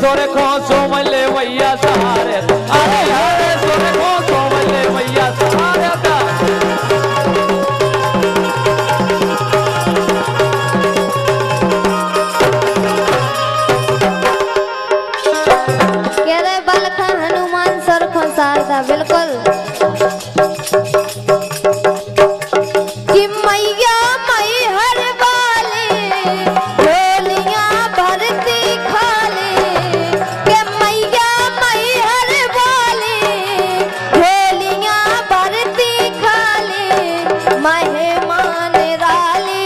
सुरखो सोमले भैया सहारे अरे सुरखो सोमले भैया सहारे कह रहे बलखा हनुमान सुरखो शारदा बिल्कुल कि मैया मई हर वाले झोलियां भरती खाले के मैया मई हर वाले झोलियां भरती खाले मेहमान राले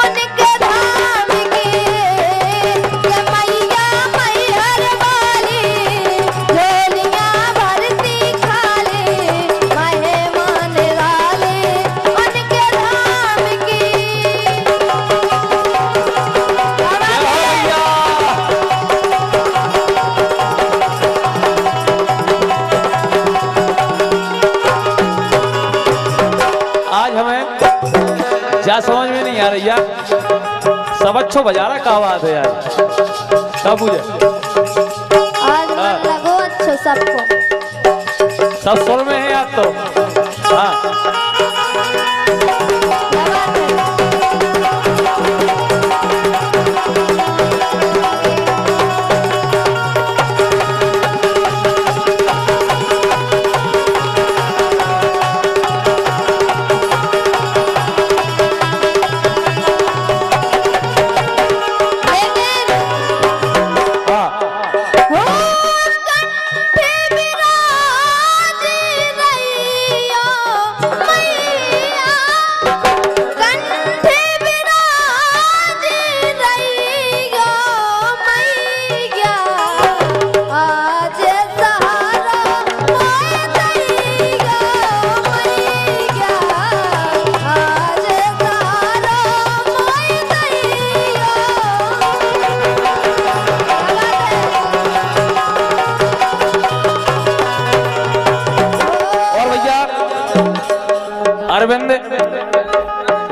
उनके धाम के मैया मई हर वाले झोलियां भरती खाले मेहमान राले उनके धाम की आज हमें क्या समझ में नहीं आ रही यार, सब अच्छो बजा रहा का बात है यार, सब मुझे आज मन लगो अच्छो सबको सब सुर में है यार तो हाँ।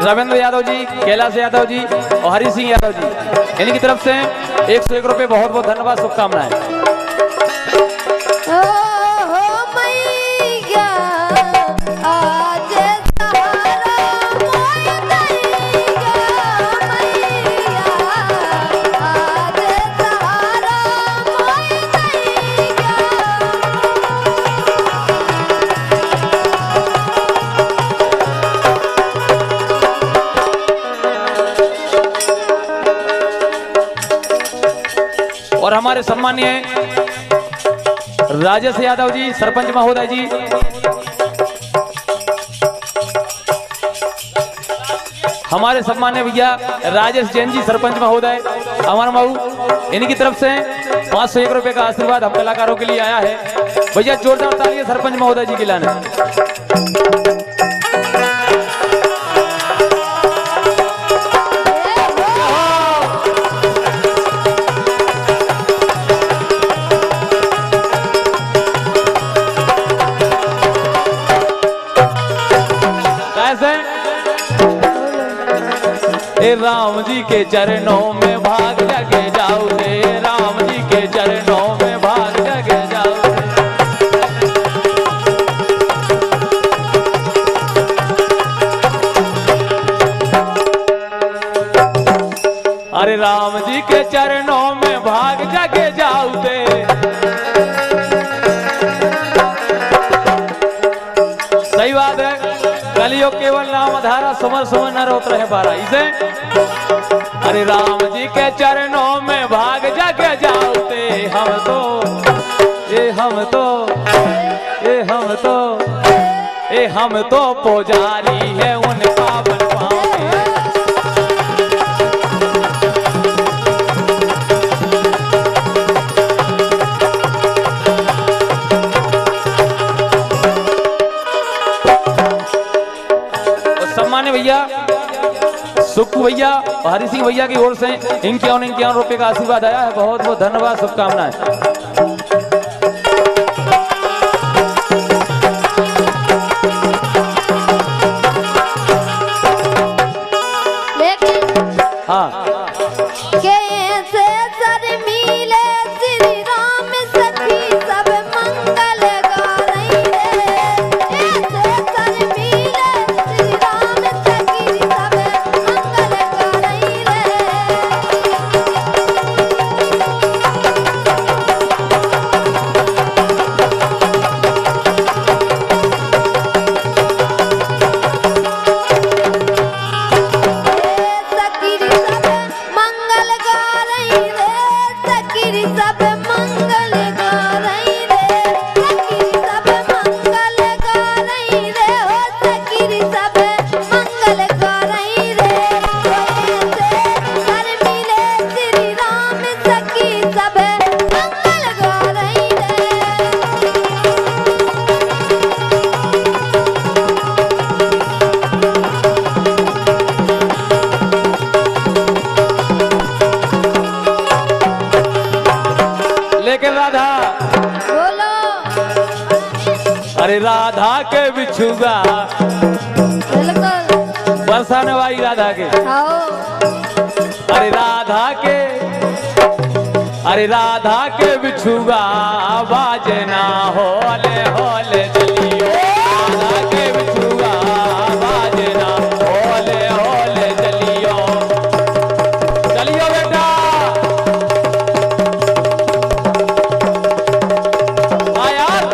रविंद्र यादव जी, कैलाश यादव जी और हरि सिंह यादव जी इनकी तरफ से 101 रुपए बहुत बहुत धन्यवाद, शुभकामनाएं। और हमारे सम्मानीय राजेश यादव जी सरपंच महोदय जी, हमारे सम्मानीय भैया राजेश जैन जी सरपंच महोदय अमर मऊ, इनकी तरफ से 501 रुपए का आशीर्वाद हम कलाकारों के लिए आया है। भैया जोरदार तालियां सरपंच महोदय जी के लाने। राम जी के चरणों में भाग लगे जाओ रे, राम जी के चरणों में भाग लगे जाओ अरे राम जी के चरणों में भाग जगे जाओ रे। सही बात है, कलियुग केवल नाम धारा सुमर सुमर न रोत रहे बारा इसे। अरे राम जी के चरणों में भाग जग जाओते हम तो ये हम तो ये हम तो ये हम तो पुजारी है उन पावन पाँव के। सम्मान्य भैया सुक्कू भैया और हरि सिंह भैया की ओर से 51 रुपए का आशीर्वाद आया है, बहुत बहुत धन्यवाद, शुभकामनाएं। लेकिन हाँ कैसे सखीरी सब मंगल गारई रे, सखीरी सब मंगल गारई रे, हो सखीरी सब मंगल गारई रे। हर मिले श्री राम सखी सब मंगल गारई रे। लेकिन राधा, बोलो अरे राधा के बिछुगा बिल्कुल बरसाने वाली राधा के, आओ अरे राधा के, अरे राधा के बिछुगा बाजना होले होले चलियो, राधा के बिछुगा बाजना होले होले चलियो, चलियो बेटा हाँ यार।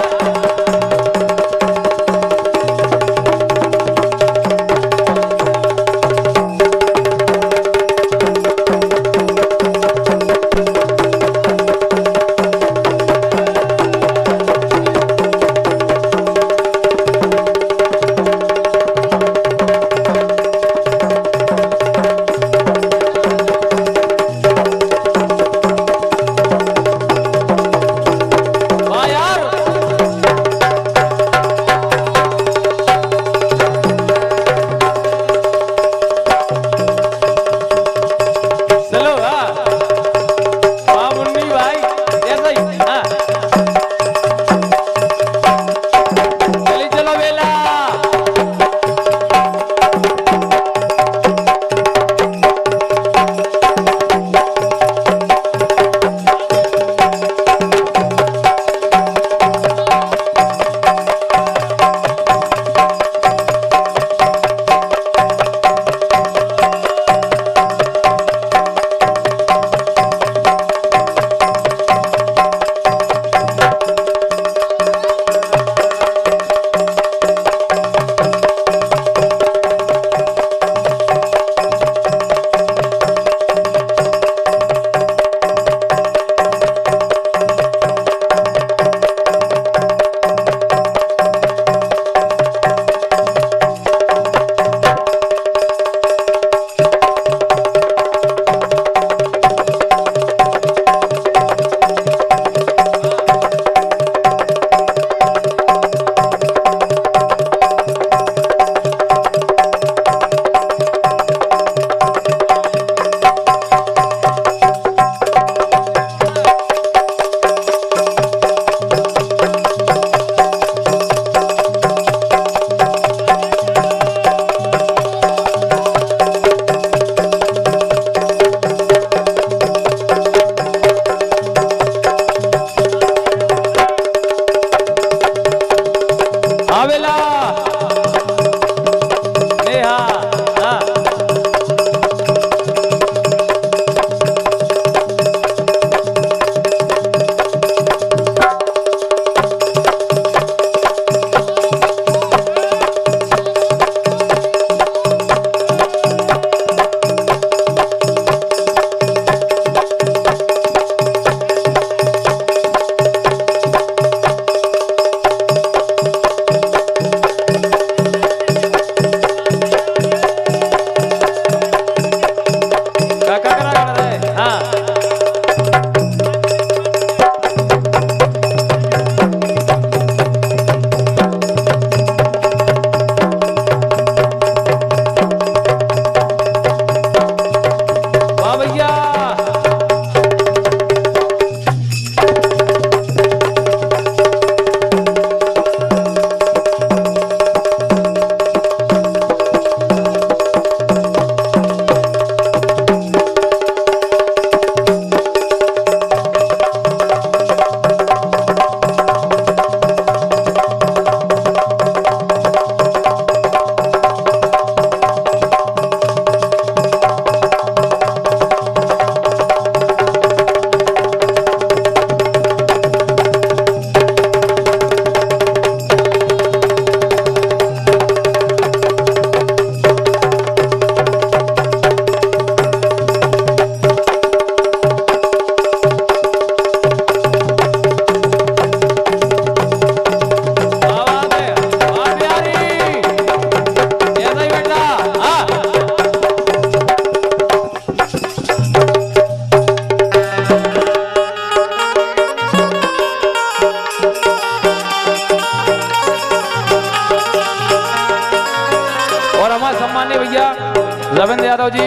यादव जी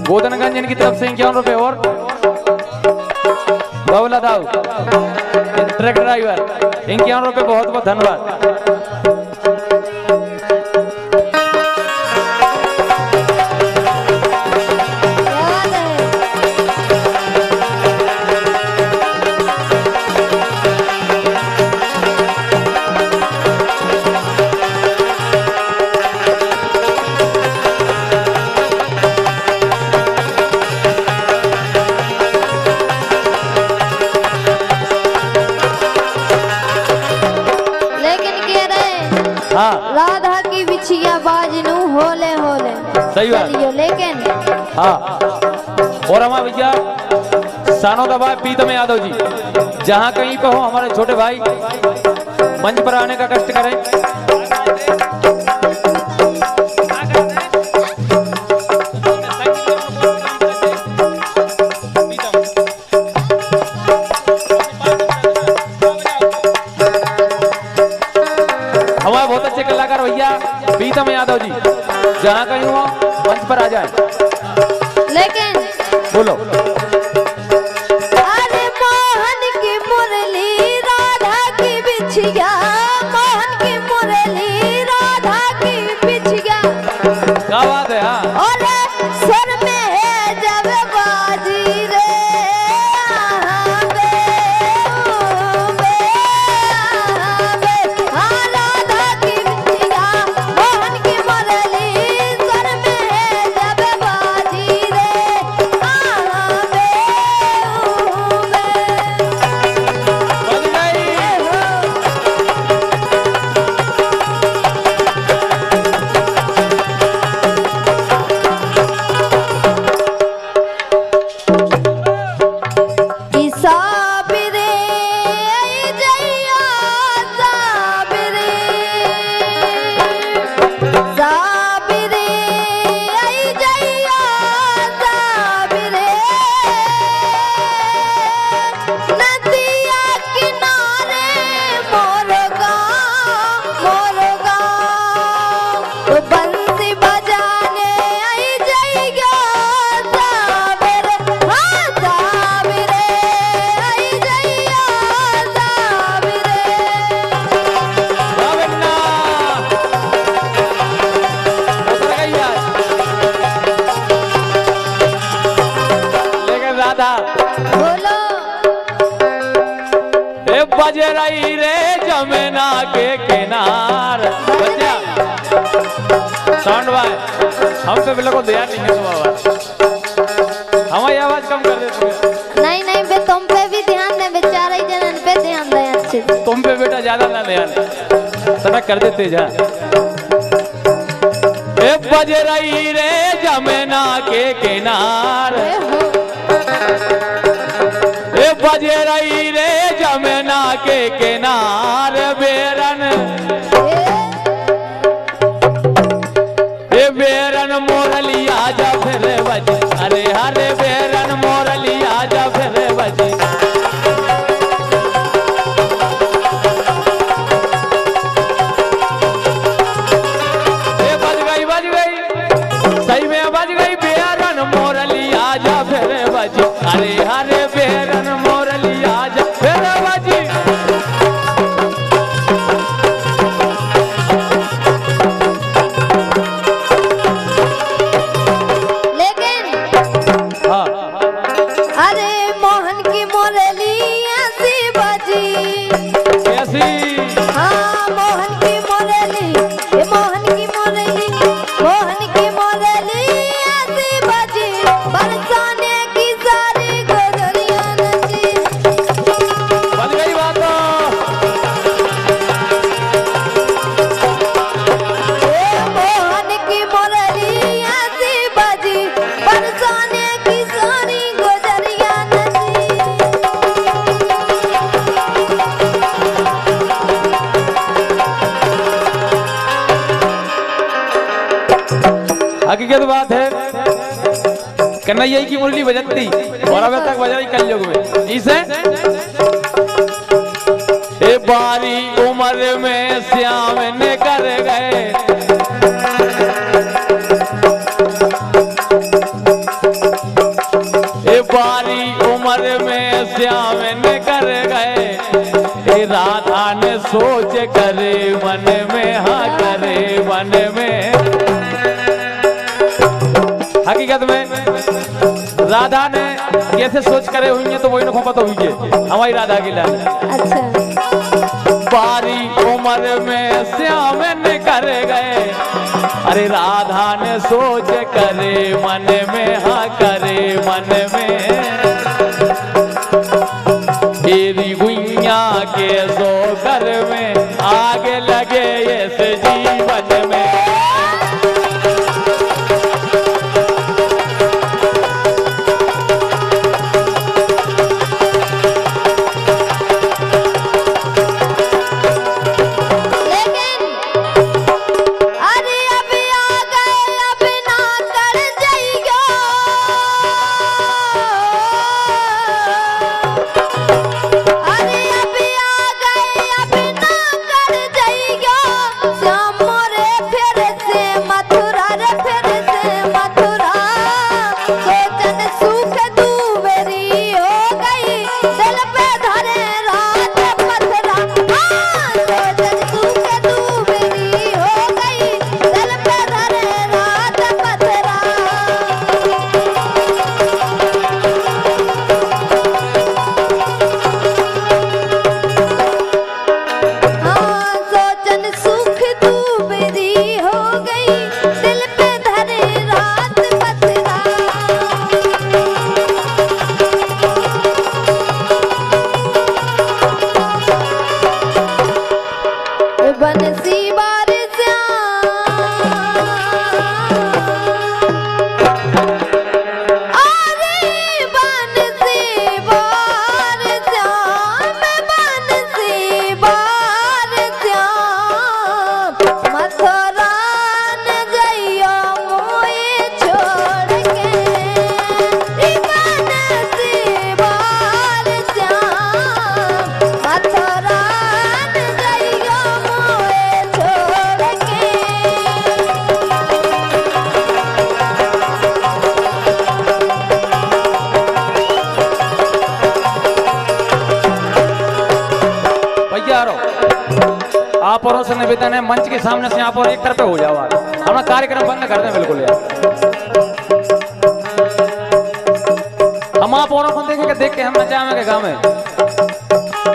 गोदनगंज इनकी तरफ से 51 रुपए और बबला दाऊ ट्रक ड्राइवर 51 रुपए, बहुत बहुत धन्यवाद। राधा की बिछिया बाजनू होले होले सही बात चलियो लेकिन हाँ। और हमारे भैया सानो दबा प्रीतम यादव जी, जहाँ कहीं पे हो हमारे छोटे भाई मंच पर आने का कष्ट करें। हमारे बहुत अच्छे कलाकार भैया प्रीतम यादव जी, जहाँ कहीं हो मंच पर आ जाए। लेकिन बोलो अरे मोहन की मुरली राधा की बिछिया, मोहन की मुरली राधा की बिछिया, क्या बात है। हाँ और सर में है जब बाजी रे हाँ बे, हाँ राधा की बिछिया मोहन की मुरली सर में है जब बाजी रे हाँ बे, बन गई। साबिरे आई जइया साबिरे, साबिरे आई जइया साबिरे, नदिया किनारे मोर गाँव बंसी बजाने आई जइया साबिरे, हाँ साबिरे आई जइया साबिरे। गोविंदा उतर गई आज। लेकिन राधा बोलो ए बज रही रे जमुना के किनार। बच्चा साउंड भाई हम पे बिल्कुल ध्यान नहीं है बाबा, हमारी आवाज कम कर दे तुम्हें। नहीं नहीं बे तुम पे भी ध्यान दे, बेचारे जनन पे ध्यान दे अच्छे से। तुम पे बेटा ज्यादा ना ध्यान सनक कर देते जा। ए बज रही रे जमुना के किनार, ए बज रही रे जमुना के किनार बेरन, ए बेरन मोरलिया जा फिर बज, अरे हरे बेरन मोरलिया जा फिर बज। ए बज गई सही में बज गई बेरन मोरलिया जा फिर बज, अरे हरे बेरन मोरलिया जा फिर बज। लेकिन हाँ अरे मोहन की मुरली ऐसी बजी, कैसी हाँ मोहन की मुरली, ये मोहन की मुरली, मोहन की मुरली ऐसी बजी, बरसाने की सारी गोदरियां नची। बन गई बात। ए मोहन की मुरली ऐसी बजी, बरसाने की सारी गोदरियां नची। हकीकत बात है कन्हैया की मुरली बजती और अब तक बजाई कलयुग में इसे। ए बारी उम्र में श्याम ने कर गए, बारी उम्र में श्याम ने कर गए, हे राधा ने सोच करे मन में, हाँ करे मन में। हकीकत में राधा ने कैसे सोच करे हुई है तो वही ना पता हुई है हमारी राधा की लाल। अच्छा। बारी उम्र में श्याम ने कर गए, अरे राधा ने सोच करे मन में, हाँ करे मन में। तेरी गुइया के सो घर में आग लगे इस जीवन में। आप और से निवेदन है मंच के सामने से आप और एक तरफ हो जाओ, हमारा कार्यक्रम बंद कर दें बिल्कुल यार। हम आप औरों को देखेंगे, देख के हम नचाएंगे गाँव में,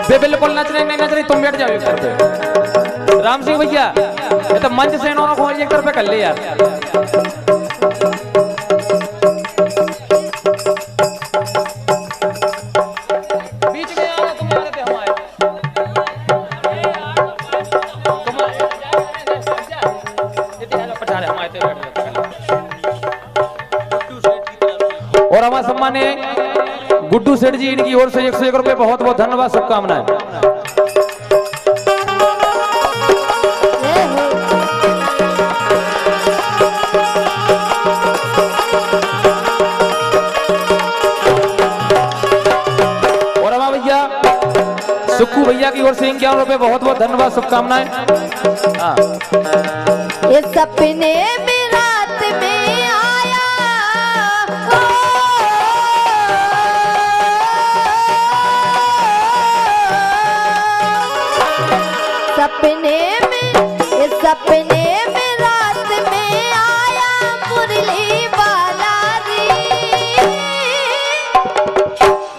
वे बिल्कुल नच रहे नहीं नच रही, तुम बैठ जाओ एक तरफ। राम सिंह भैया ये तो मंच से औरों को एक तरफ कर ले यार। और हमारे सम्मानीय गुड्डू सेठ जी, इनकी ओर से 101 रुपए बहुत बहुत धन्यवाद, शुभकामनाएं। और हमारे भैया सुक्कू भैया की ओर से 51 रुपए बहुत बहुत धन्यवाद, शुभकामनाएं। ये सपने में रात में आया, सपने में, ये सपने में रात में आया मुरली वाला रे,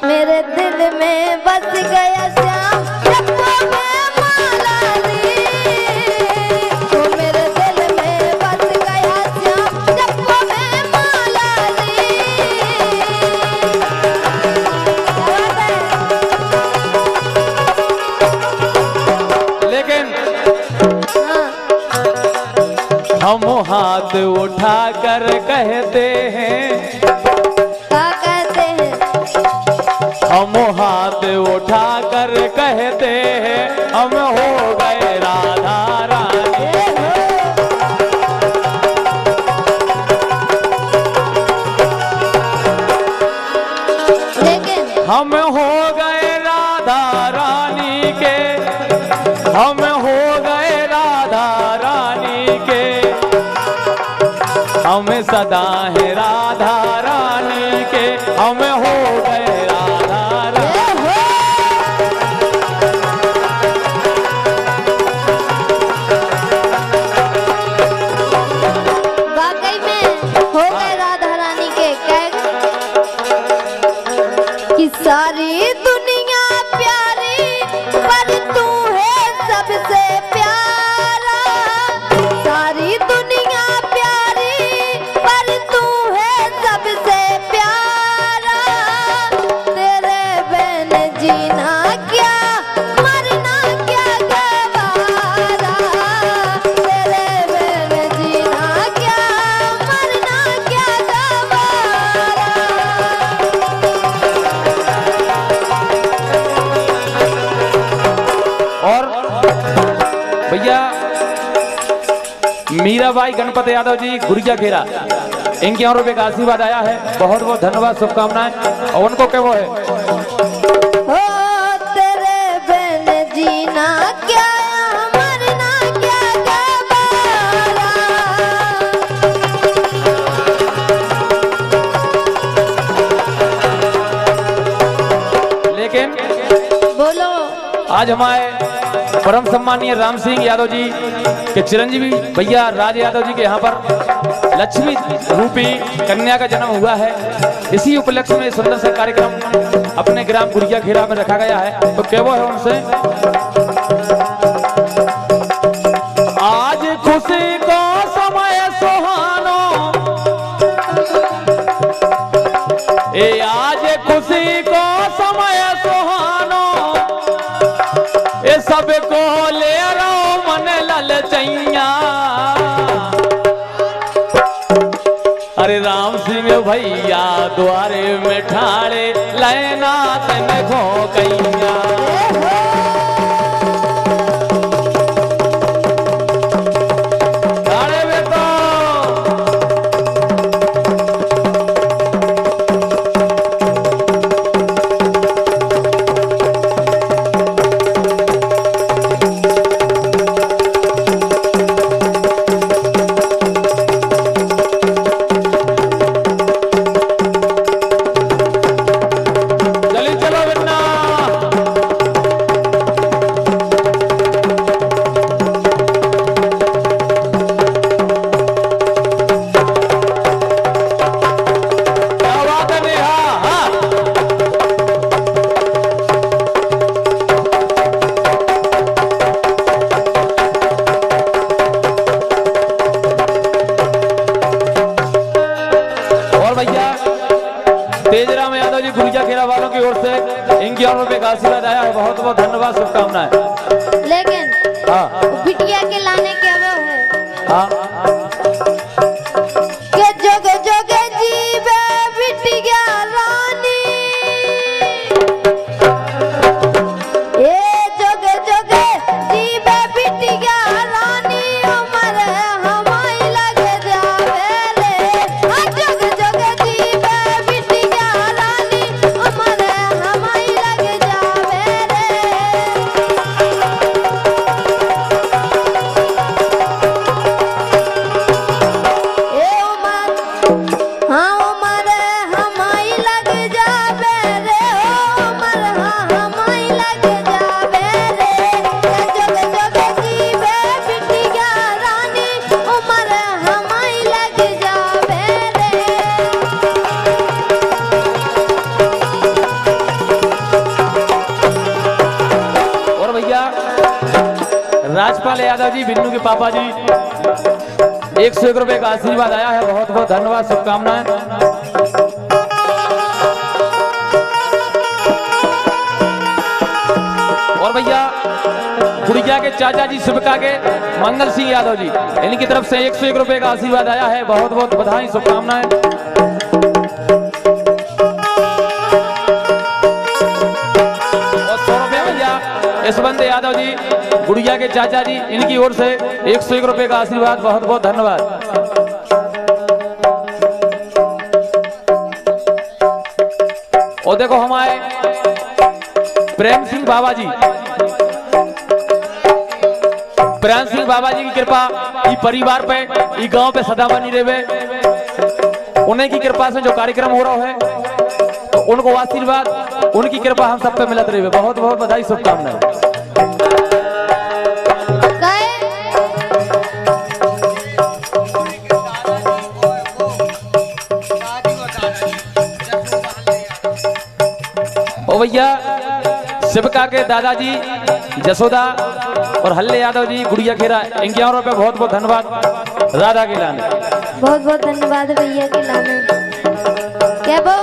मेरे दिल में बस गया श्याम जप्पो में माला रे, तो मेरे दिल में बस गया श्याम जप्पो में माला रे। लेकिन हाँ। हम हाथ उठा कर कहते हैं, क्या कहते हैं? हम हाथ उठा कर कहते हैं, हम हो गए राधा रानी। लेकिन हम हो गए राधा रानी के, हम हो गए राधा रानी के, हम सदा है राधा रानी के, हम हो सारी दुनिया प्यारी पर तू है सबसे प्यारा। सारी दुनिया प्यारी पर तू है सबसे प्यारा। तेरे बिन जीना क्या मरना क्या गवारा। तेरे बिन जीना क्या मरना क्या गवारा। और भैया मीराबाई गणपत यादव जी गुड़िया खेरा, इनके और रुपये का आशीर्वाद आया है, बहुत बहुत धन्यवाद, शुभकामनाएं। और उनको क्या वो है, हो तेरे बिन जीना क्या मरना क्या गवारा। लेकिन बोलो आज हमारे परम सम्मानीय राम सिंह यादव जी के चिरंजीवी भैया राज यादव जी के यहाँ पर लक्ष्मी रूपी कन्या का जन्म हुआ है। इसी उपलक्ष्य में सुंदर सा कार्यक्रम अपने ग्राम गुड़िया खेरा में रखा गया है। तो क्या वो है उनसे, आज खुशी को समय सुहानो, आज खुशी को समय सुहानो, सबको ले रहो मन ललचैया। अरे राम सिंह भैया द्वारे में ठाड़े लैना तन खो कैया। तेजराम यादव जी गुड़िया खेरा वालों की ओर से इनकी और रुपये का आशीर्वाद आया है, बहुत बहुत धन्यवाद, शुभकामनाएं। लेकिन हाँ बिटिया के लाने के वो है हाँ के जोगे जोगे जीवे बिटिया रानी। ए जोगे जोगे जीवे बिटिया रानी उमर हमारी लग जावे रे। जोगे जोगे जीवे बिटिया रानी उमर हमारी लग जावे रे। हाँ उमर हमारी लग जावे रे। उमर हाँ हमारी लग जावे रे। जोगे जोगे जीवे बिटिया रानी उमर हमारी लग जावे रे। और भैया राजपाल यादव जी बिन्नू के पापा जी 101 रुपये का आशीर्वाद आया है, बहुत बहुत धन्यवाद, शुभकामनाएं। और भैया गुड़िया के चाचा जी शिवका के मंगल सिंह यादव जी, इनकी तरफ से 101 रुपये का आशीर्वाद आया है, बहुत बहुत बधाई, शुभकामनाएं। और 100 रुपये भैया यशवंत यादव जी गुड़िया के चाचा जी, इनकी ओर से 101 रुपये का आशीर्वाद, बहुत बहुत धन्यवाद। और देखो हमारे प्रेम सिंह बाबा जी, प्रेम सिंह बाबा जी की कृपा ई परिवार पे, ई गांव पे सदा बनी रहे। उन्हीं की कृपा से जो कार्यक्रम हो रहा है, तो उनको आशीर्वाद, उनकी कृपा हम सब पे मिलत रहे। बहुत बहुत बधाई, शुभकामनाएं। ओ भैया शिवका के दादाजी जसोदा और हल्ले यादव जी गुड़िया खेरा, इनके और पे बहुत बहुत धन्यवाद। राधा के लाने बहुत बहुत धन्यवाद भैया के लाने। क्या वो